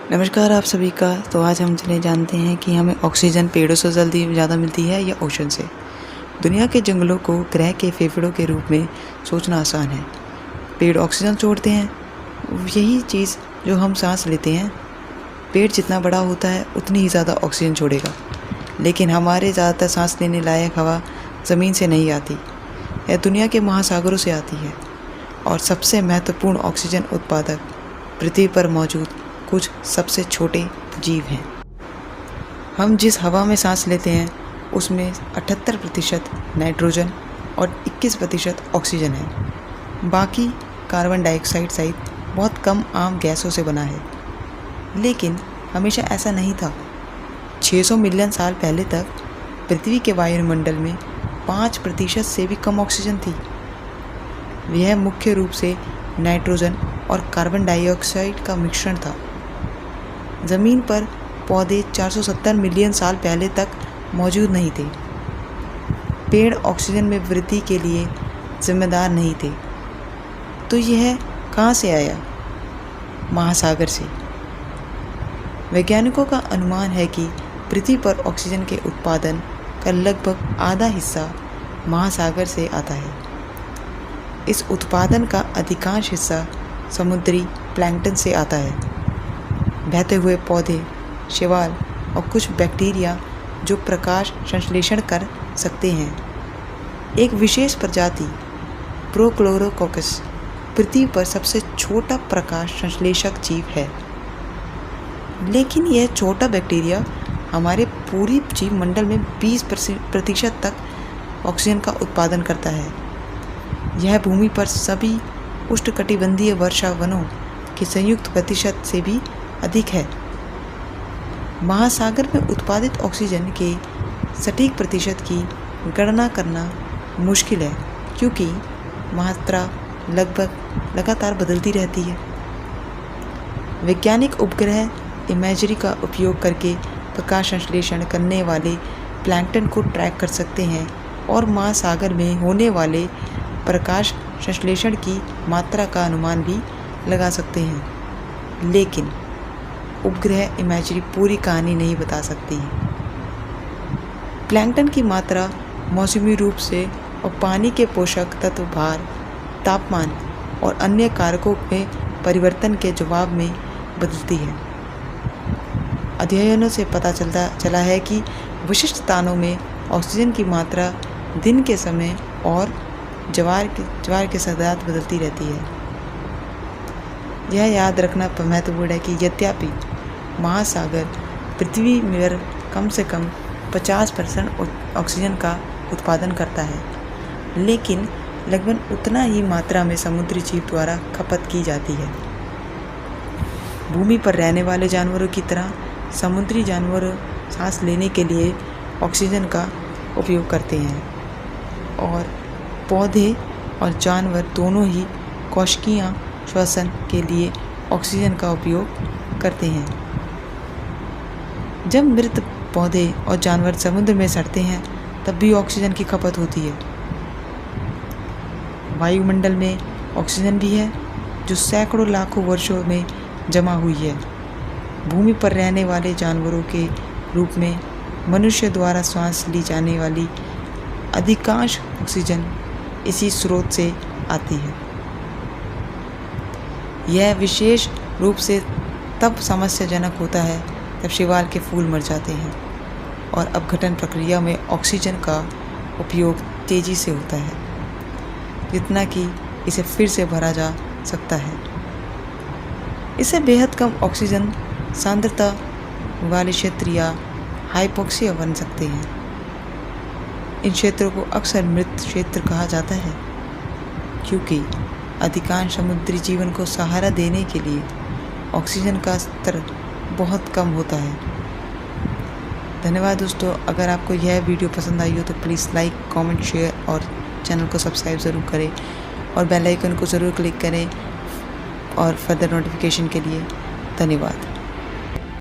नमस्कार आप सभी का। तो आज हम चले जानते हैं कि हमें ऑक्सीजन पेड़ों से जल्दी ज़्यादा मिलती है या ओशन से। दुनिया के जंगलों को ग्रह के फेफड़ों के रूप में सोचना आसान है। पेड़ ऑक्सीजन छोड़ते हैं, यही चीज़ जो हम सांस लेते हैं। पेड़ जितना बड़ा होता है उतनी ही ज़्यादा ऑक्सीजन छोड़ेगा, लेकिन हमारे ज़्यादातर सांस लेने लायक हवा ज़मीन से नहीं आती, यह दुनिया के महासागरों से आती है। और सबसे महत्वपूर्ण ऑक्सीजन उत्पादक पृथ्वी पर मौजूद कुछ सबसे छोटे जीव हैं। हम जिस हवा में सांस लेते हैं उसमें 78% नाइट्रोजन और 21% ऑक्सीजन है। बाकी कार्बन डाइऑक्साइड सहित बहुत कम आम गैसों से बना है। लेकिन हमेशा ऐसा नहीं था। 600 मिलियन साल पहले तक पृथ्वी के वायुमंडल में 5% से भी कम ऑक्सीजन थी। यह मुख्य रूप से नाइट्रोजन और कार्बन डाइऑक्साइड का मिश्रण था। ज़मीन पर पौधे 470 मिलियन साल पहले तक मौजूद नहीं थे। पेड़ ऑक्सीजन में वृद्धि के लिए जिम्मेदार नहीं थे। तो यह कहाँ से आया? महासागर से। वैज्ञानिकों का अनुमान है कि पृथ्वी पर ऑक्सीजन के उत्पादन का लगभग आधा हिस्सा महासागर से आता है। इस उत्पादन का अधिकांश हिस्सा समुद्री प्लैंकटन से आता है। बहते हुए पौधे, शैवाल और कुछ बैक्टीरिया जो प्रकाश संश्लेषण कर सकते हैं। एक विशेष प्रजाति प्रोक्लोरोकोकस पृथ्वी पर सबसे छोटा प्रकाश संश्लेषक जीव है। लेकिन यह छोटा बैक्टीरिया हमारे पूरी जीव मंडल में 20% तक ऑक्सीजन का उत्पादन करता है। यह भूमि पर सभी उष्णकटिबंधीय वर्षा वनों के संयुक्त प्रतिशत से भी अधिक है। महासागर में उत्पादित ऑक्सीजन के सटीक प्रतिशत की गणना करना मुश्किल है, क्योंकि मात्रा लगभग लगातार बदलती रहती है। वैज्ञानिक उपग्रह इमेजरी का उपयोग करके प्रकाश संश्लेषण करने वाले प्लैंकटन को ट्रैक कर सकते हैं और महासागर में होने वाले प्रकाश संश्लेषण की मात्रा का अनुमान भी लगा सकते हैं। लेकिन उपग्रह इमेजरी पूरी कहानी नहीं बता सकती है। प्लैंकटन की मात्रा मौसमी रूप से और पानी के पोषक तत्व, भार, तापमान और अन्य कारकों में परिवर्तन के जवाब में बदलती है। अध्ययनों से पता चला है कि विशिष्ट स्थानों में ऑक्सीजन की मात्रा दिन के समय और ज्वार के साथ बदलती रहती है। यह याद रखना महत्वपूर्ण है कि यद्यपि महासागर पृथ्वी में कम से कम 50% ऑक्सीजन का उत्पादन करता है, लेकिन लगभग उतना ही मात्रा में समुद्री जीव द्वारा खपत की जाती है। भूमि पर रहने वाले जानवरों की तरह समुद्री जानवर सांस लेने के लिए ऑक्सीजन का उपयोग करते हैं, और पौधे और जानवर दोनों ही कोशिकीय श्वसन के लिए ऑक्सीजन का उपयोग करते हैं। जब मृत पौधे और जानवर समुद्र में सड़ते हैं तब भी ऑक्सीजन की खपत होती है। वायुमंडल में ऑक्सीजन भी है जो सैकड़ों लाखों वर्षों में जमा हुई है। भूमि पर रहने वाले जानवरों के रूप में मनुष्य द्वारा सांस ली जाने वाली अधिकांश ऑक्सीजन इसी स्रोत से आती है। यह विशेष रूप से तब समस्याजनक होता है जब शैवाल के फूल मर जाते हैं और अपघटन प्रक्रिया में ऑक्सीजन का उपयोग तेज़ी से होता है, जितना कि इसे फिर से भरा जा सकता है। इससे बेहद कम ऑक्सीजन सांद्रता वाले क्षेत्र या हाइपोक्सिया बन सकते हैं। इन क्षेत्रों को अक्सर मृत क्षेत्र कहा जाता है, क्योंकि अधिकांश समुद्री जीवन को सहारा देने के लिए ऑक्सीजन का स्तर बहुत कम होता है। धन्यवाद दोस्तों। अगर आपको यह वीडियो पसंद आई हो तो प्लीज़ लाइक, कमेंट, शेयर और चैनल को सब्सक्राइब ज़रूर करें और बेल आइकन को ज़रूर क्लिक करें और फर्दर नोटिफिकेशन के लिए। धन्यवाद।